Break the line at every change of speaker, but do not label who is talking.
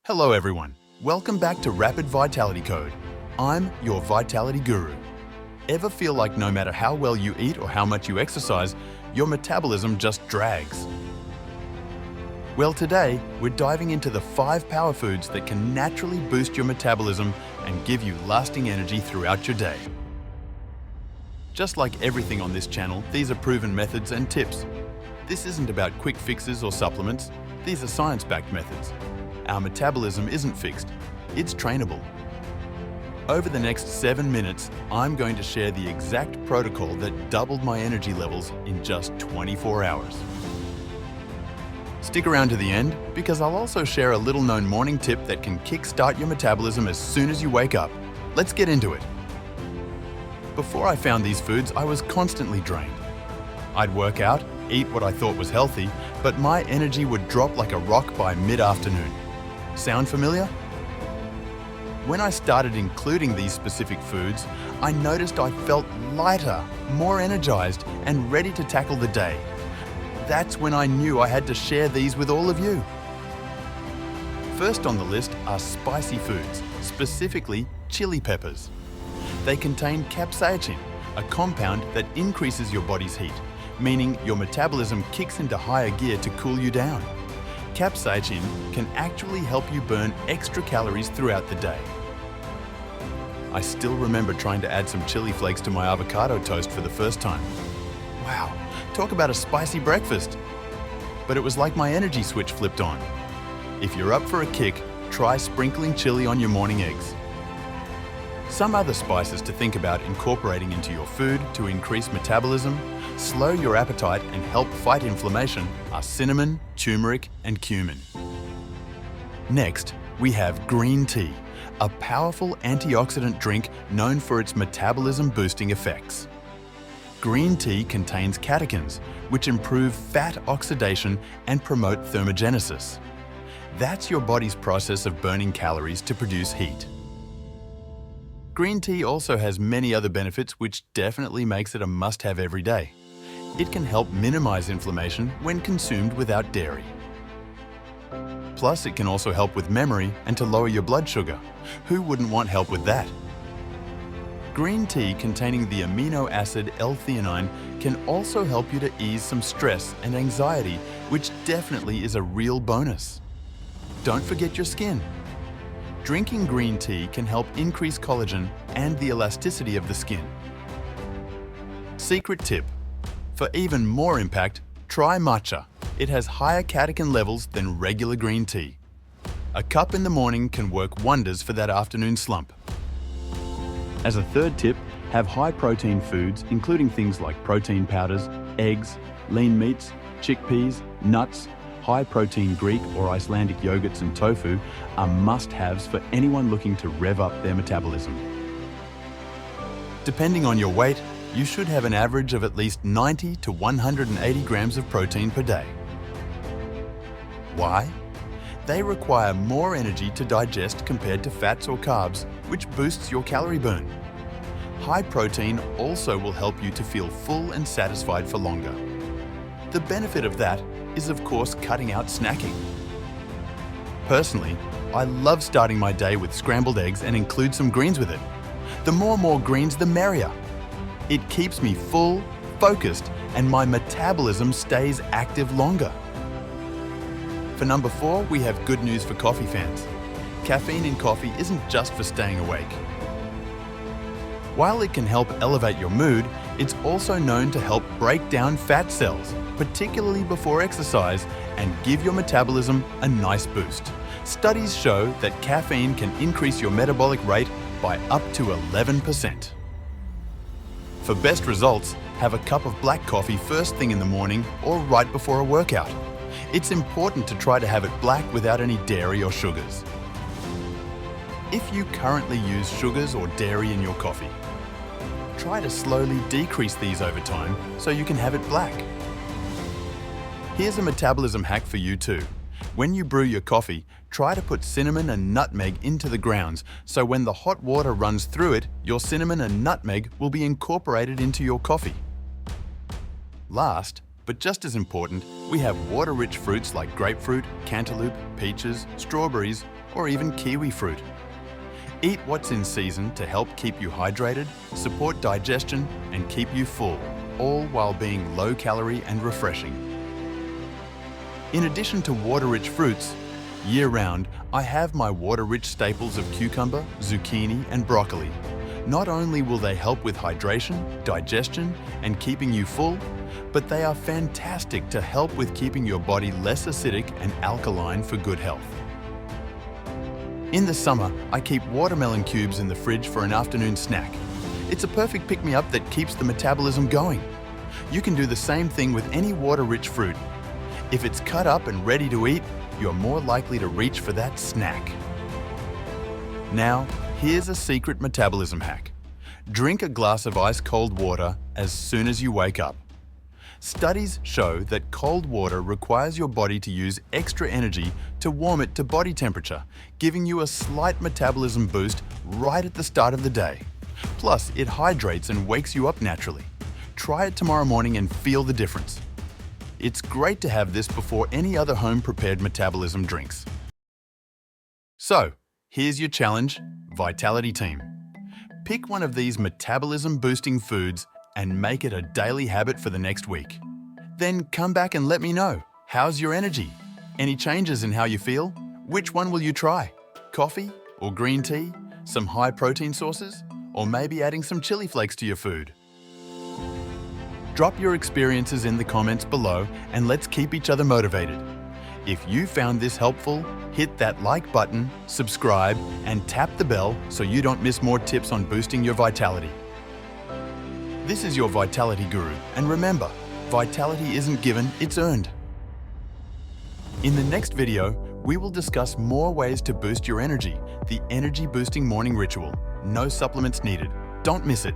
Hello everyone, welcome back to Rapid Vitality Code. I'm your Vitality Guru. Ever feel like no matter how well you eat or how much you exercise, your metabolism just drags? Well, today we're diving into the 5 power foods that can naturally boost your metabolism and give you lasting energy throughout your day. Just like everything on this channel, these are proven methods and tips. This isn't about quick fixes or supplements, these are science-backed methods. Our metabolism isn't fixed, it's trainable. Over the next 7 minutes, I'm going to share the exact protocol that doubled my energy levels in just 24 hours. Stick around to the end because I'll also share a little-known morning tip that can kickstart your metabolism as soon as you wake up. Let's get into it. Before I found these foods, I was constantly drained. I'd work out, eat what I thought was healthy, but my energy would drop like a rock by mid-afternoon. Sound familiar? When I started including these specific foods, I noticed I felt lighter, more energized, and ready to tackle the day. That's when I knew I had to share these with all of you. First on the list are spicy foods, specifically chili peppers. They contain capsaicin, a compound that increases your body's heat, meaning your metabolism kicks into higher gear to cool you down. Capsaicin can actually help you burn extra calories throughout the day. I still remember trying to add some chili flakes to my avocado toast for the first time. Wow, talk about a spicy breakfast! But it was like my energy switch flipped on. If you're up for a kick, try sprinkling chili on your morning eggs. Some other spices to think about incorporating into your food to increase metabolism, slow your appetite and help fight inflammation are cinnamon, turmeric and cumin. Next, we have green tea, a powerful antioxidant drink known for its metabolism-boosting effects. Green tea contains catechins, which improve fat oxidation and promote thermogenesis. That's your body's process of burning calories to produce heat. Green tea also has many other benefits which definitely makes it a must-have every day. It can help minimize inflammation when consumed without dairy. Plus, it can also help with memory and to lower your blood sugar. Who wouldn't want help with that? Green tea containing the amino acid L-theanine can also help you to ease some stress and anxiety, which definitely is a real bonus. Don't forget your skin. Drinking green tea can help increase collagen and the elasticity of the skin. Secret tip: for even more impact, try matcha. It has higher catechin levels than regular green tea. A cup in the morning can work wonders for that afternoon slump. As a third tip, have high-protein foods, including things like protein powders, eggs, lean meats, chickpeas, nuts. High-protein Greek or Icelandic yogurts and tofu are must-haves for anyone looking to rev up their metabolism. Depending on your weight, you should have an average of at least 90 to 180 grams of protein per day. Why? They require more energy to digest compared to fats or carbs, which boosts your calorie burn. High protein also will help you to feel full and satisfied for longer. The benefit of that is of course cutting out snacking. Personally, I love starting my day with scrambled eggs and include some greens with it. The more greens, the merrier. It keeps me full, focused, and my metabolism stays active longer. For number 4, we have good news for coffee fans. Caffeine in coffee isn't just for staying awake. While it can help elevate your mood, it's also known to help break down fat cells, particularly before exercise, and give your metabolism a nice boost. Studies show that caffeine can increase your metabolic rate by up to 11%. For best results, have a cup of black coffee first thing in the morning or right before a workout. It's important to try to have it black without any dairy or sugars. If you currently use sugars or dairy in your coffee, try to slowly decrease these over time so you can have it black. Here's a metabolism hack for you too. When you brew your coffee, try to put cinnamon and nutmeg into the grounds so when the hot water runs through it, your cinnamon and nutmeg will be incorporated into your coffee. Last, but just as important, we have water-rich fruits like grapefruit, cantaloupe, peaches, strawberries, or even kiwi fruit. Eat what's in season to help keep you hydrated, support digestion, and keep you full, all while being low calorie and refreshing. In addition to water-rich fruits, year-round, I have my water-rich staples of cucumber, zucchini, and broccoli. Not only will they help with hydration, digestion, and keeping you full, but they are fantastic to help with keeping your body less acidic and alkaline for good health. In the summer, I keep watermelon cubes in the fridge for an afternoon snack. It's a perfect pick-me-up that keeps the metabolism going. You can do the same thing with any water-rich fruit. If it's cut up and ready to eat, you're more likely to reach for that snack. Now, here's a secret metabolism hack. Drink a glass of ice-cold water as soon as you wake up. Studies show that cold water requires your body to use extra energy to warm it to body temperature, giving you a slight metabolism boost right at the start of the day. Plus, it hydrates and wakes you up naturally. Try it tomorrow morning and feel the difference. It's great to have this before any other home-prepared metabolism drinks. So, here's your challenge, Vitality Team. Pick one of these metabolism-boosting foods and make it a daily habit for the next week. Then come back and let me know. How's your energy? Any changes in how you feel? Which one will you try? Coffee or green tea? Some high-protein sources? Or maybe adding some chili flakes to your food? Drop your experiences in the comments below and let's keep each other motivated. If you found this helpful, hit that like button, subscribe, and tap the bell so you don't miss more tips on boosting your vitality. This is your Vitality Guru, and remember, vitality isn't given, it's earned. In the next video, we will discuss more ways to boost your energy, the energy boosting morning ritual. No supplements needed. Don't miss it.